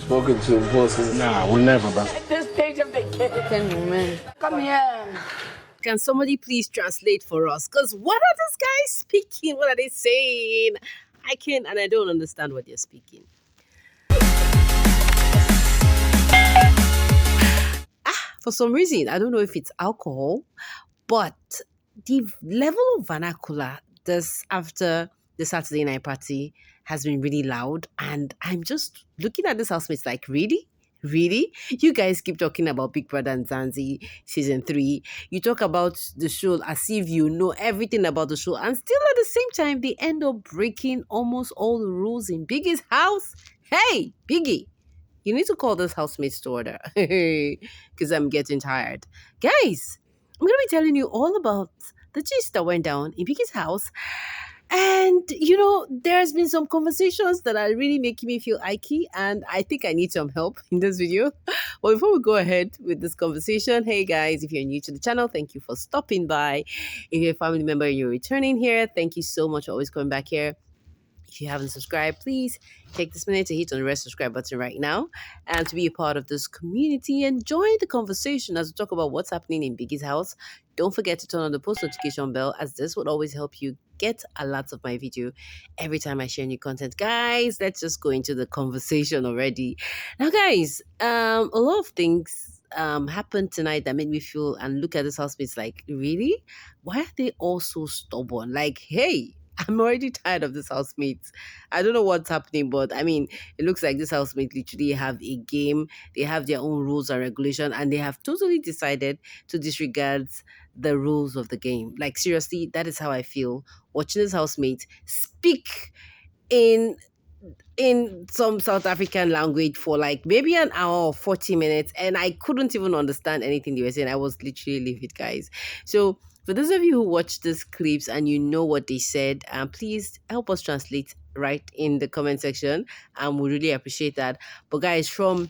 spoken to in person? Nah, we'll never, bro. At this stage of the game, man. Come here. Can somebody please translate for us? Because what are these guys speaking? What are they saying? I can't, and I don't understand what they're speaking. For some reason, I don't know if it's alcohol, but the level of vernacular this after the Saturday night party has been really loud. And I'm just looking at this housemates like, really? Really? You guys keep talking about Big Brother and Zanzi season 3. You talk about the show as if you know everything about the show, and still at the same time, they end up breaking almost all the rules in Biggie's house. Hey, Biggie, you need to call this housemates to order because I'm getting tired. Guys, I'm going to be telling you all about the gist that went down in Biggie's house. And, there's been some conversations that are really making me feel icky, and I think I need some help in this video. But before we go ahead with this conversation, hey guys, if you're new to the channel, thank you for stopping by. If you're a family member and you're returning here, thank you so much for always coming back here. If you haven't subscribed, please take this minute to hit on the red subscribe button right now and to be a part of this community and join the conversation as we talk about what's happening in Biggie's house. Don't forget to turn on the post notification bell, as this would always help you get alerts of my video every time I share new content. Guys, let's just go into the conversation already. Now, guys, a lot of things happened tonight that made me feel and look at this housemates like, really? Why are they all so stubborn? Like, hey, I'm already tired of this housemates. I don't know what's happening, but I mean, it looks like this housemates literally have a game. They have their own rules and regulation, and they have totally decided to disregard the rules of the game. Like, seriously, that is how I feel watching this housemate speak in some South African language for like maybe an hour or 40 minutes, and I couldn't even understand anything they were saying. I was literally livid, guys. So for those of you who watch these clips and you know what they said, please help us translate right in the comment section. We really appreciate that. But guys, from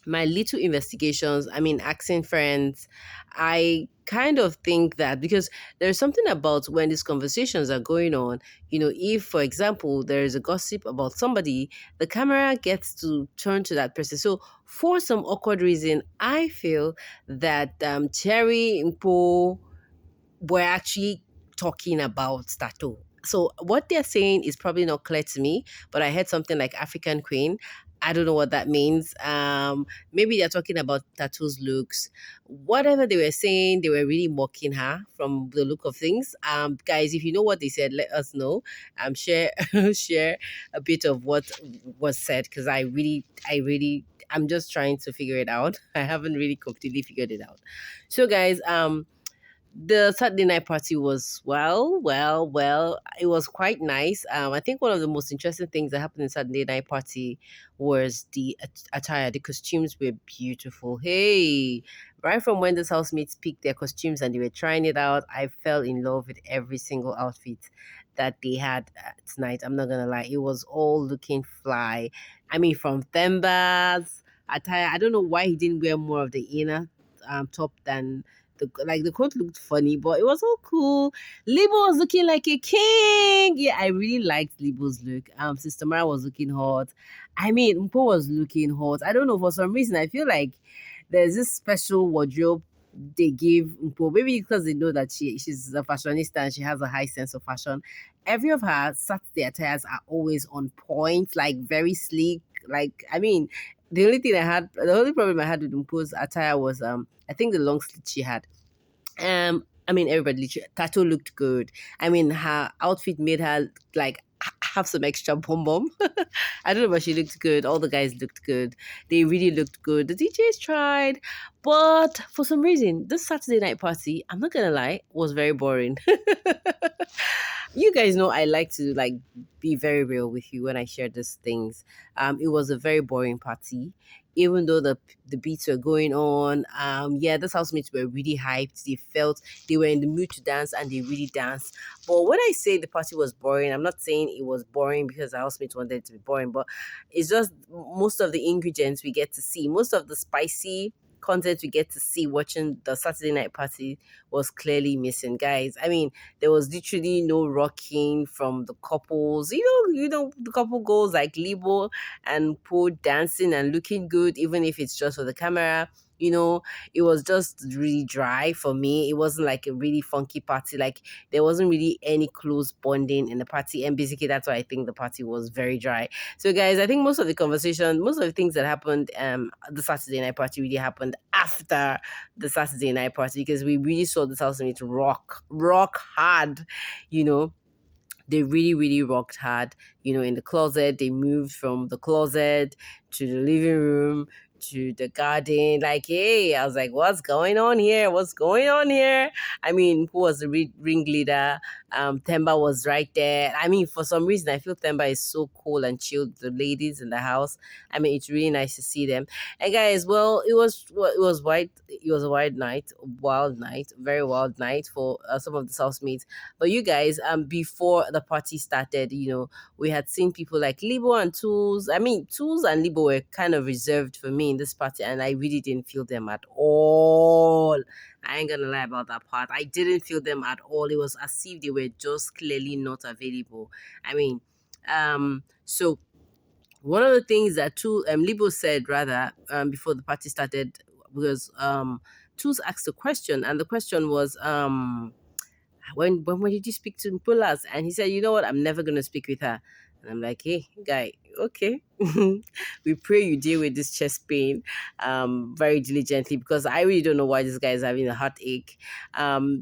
my little investigations, I mean, asking friends, I kind of think that because there's something about when these conversations are going on, if, for example, there is a gossip about somebody, the camera gets to turn to that person. So for some awkward reason, I feel that Cherry Mpo were actually talking about Thato. So what they're saying is probably not clear to me, but I heard something like African Queen. I don't know what that means. Maybe they're talking about Thato's looks. Whatever they were saying, they were really mocking her from the look of things. Guys, if you know what they said, let us know. Share share a bit of what was said, because I'm just trying to figure it out. I haven't really completely figured it out. So guys, the Saturday night party was well. It was quite nice. I think one of the most interesting things that happened in Saturday night party was the attire. The costumes were beautiful. Hey, right from when this housemates picked their costumes and they were trying it out, I fell in love with every single outfit that they had tonight. I'm not gonna lie, it was all looking fly. I mean, from Themba's attire, I don't know why he didn't wear more of the inner top than the coat looked funny, but it was all cool. Libo was looking like a king. Yeah, I really liked Libo's look. Sister Mara was looking hot. I mean, Mpo was looking hot. I don't know, for some reason I feel like there's this special wardrobe they give Mpo. Maybe because they know that she's a fashionista and she has a high sense of fashion. Every of her Saturday attires are always on point, like very sleek. Like, I mean, the only problem I had with Mpo's attire was I think the long sleeve she had. I mean, everybody, Thato looked good. I mean, her outfit made her like have some extra bum. I don't know, but she looked good. All the guys looked good. They really looked good. The DJs tried, but for some reason, this Saturday night party, I'm not gonna lie, was very boring. You guys know I like to be very real with you when I share these things. It was a very boring party, even though the beats were going on. These housemates were really hyped. They felt they were in the mood to dance and they really danced. But when I say the party was boring, I'm not saying it was boring because the housemates wanted it to be boring, but it's just most of the ingredients we get to see, most of the spicy content we get to see watching the Saturday night party was clearly missing, guys. I mean, there was literally no rocking from the couples. The couple goals like Libo and Po dancing and looking good, even if it's just for the camera. It was just really dry for me. It wasn't like a really funky party. Like, there wasn't really any close bonding in the party, and basically that's why I think the party was very dry. So, guys, I think most of the things that happened the Saturday night party really happened after the Saturday night party, because we really saw the housemates rock hard. you know they really, really rocked hard, in the closet. They moved from the closet to the living room to the garden. Like, hey, I was like, what's going on here? What's going on here? I mean, who was the ringleader? Themba was right there. I mean, for some reason, I feel Themba is so cool and chilled. The ladies in the house. I mean, it's really nice to see them. And guys, well, it was a wild night, very wild night for some of the housemates. But you guys, before the party started, we had seen people like Libo and Tools. I mean, Tools and Libo were kind of reserved for me in this party, and I really didn't feel them at all. I ain't gonna lie about that part. I didn't feel them at all. It was as if they were just clearly not available. I mean, so one of the things that Libo said rather before the party started was Tools asked a question, and the question was when did you speak to Mpulas? And he said, you know what, I'm never gonna speak with her. And I'm like, hey, guy, okay. We pray you deal with this chest pain very diligently, because I really don't know why this guy is having a heartache.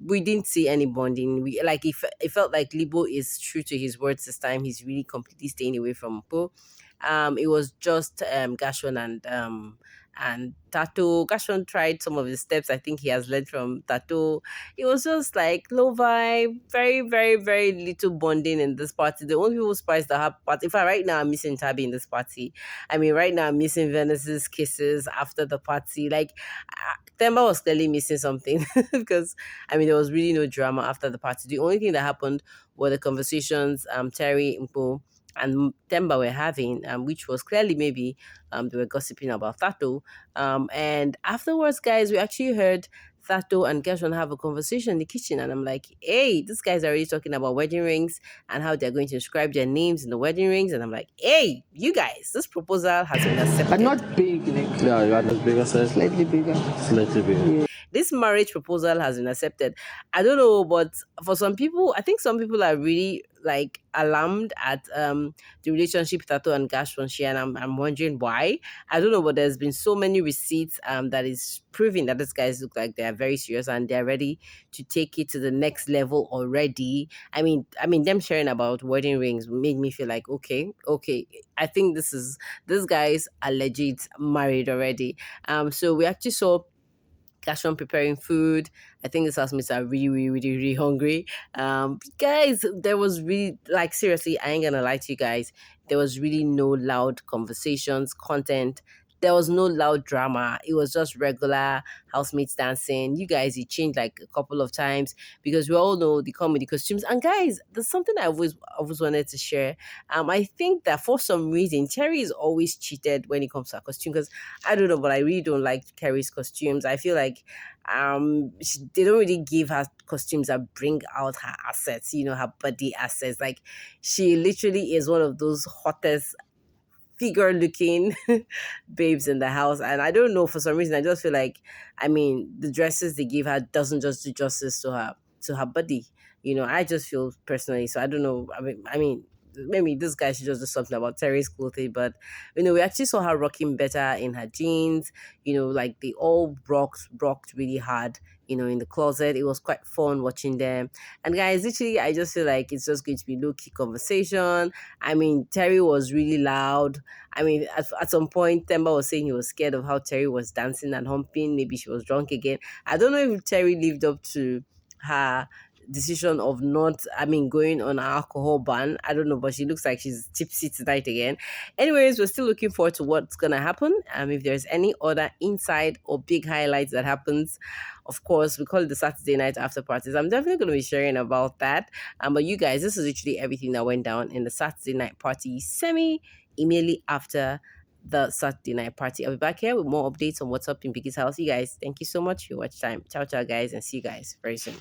We didn't see any bonding. It felt like Libo is true to his words this time. He's really completely staying away from Mpo. It was just Gash1 and Thato. Gash1 tried some of the steps I think he has learned from Thato. It was just like low vibe, very, very, very little bonding in this party. The only people spiced the party. In fact, right now I'm missing Tabby in this party. I mean, right now I'm missing Venice's kisses after the party. Like, Themba was clearly missing something because, I mean, there was really no drama after the party. The only thing that happened were the conversations Terry, Mpo, and Themba were having, which was clearly maybe they were gossiping about Thato. And afterwards, guys, we actually heard Thato and Gershon have a conversation in the kitchen, and I'm like, hey, these guys are already talking about wedding rings and how they're going to inscribe their names in the wedding rings. And I'm like, hey, you guys, this proposal has been accepted. But not big, like. Yeah, you are not bigger, sir. Slightly bigger. Slightly bigger. Yeah. This marriage proposal has been accepted. I don't know, but for some people, I think some people are really like alarmed at the relationship Thato and Gash1 share, and I'm wondering why. I don't know, but there's been so many receipts that is proving that these guys look like they are very serious and they're ready to take it to the next level already. I mean, them sharing about wedding rings made me feel like okay. I think these guys are legit married already. So we actually saw Gash1 preparing food. I think the housemates are really, really, really, really hungry. Guys, there was really, like, seriously, I ain't gonna lie to you guys. There was really no loud conversations, content. There was no loud drama. It was just regular housemates dancing. You guys, it changed like a couple of times because we all know the comedy costumes. And guys, there's something I always wanted to share. I think that for some reason, Terry is always cheated when it comes to her costume, because I don't know, but I really don't like Terry's costumes. I feel like they don't really give her costumes that bring out her assets, her body assets. Like, she literally is one of those hottest figure looking babes in the house, and I don't know, for some reason I just feel like, I mean, the dresses they give her doesn't just do justice to her body. I just feel personally, so I don't know. I mean maybe this guy should just do something about Terry's clothing, but we actually saw her rocking better in her jeans. Like, they all rocked really hard in the closet. It was quite fun watching them. And guys, literally, I just feel like it's just going to be low-key conversation. I mean, Terry was really loud. I mean, at some point, Themba was saying he was scared of how Terry was dancing and humping. Maybe she was drunk again. I don't know if Terry lived up to her decision of not, going on an alcohol ban. I don't know, but she looks like she's tipsy tonight again. Anyways, we're still looking forward to what's gonna happen. If there's any other inside or big highlights that happens, of course, we call it the Saturday night after parties. I'm definitely going to be sharing about that. But you guys, this is literally everything that went down in the Saturday night party immediately after the Saturday night party. I'll be back here with more updates on what's up in Biggie's house. You guys, thank you so much for your watch time. Ciao, ciao, guys, and see you guys very soon.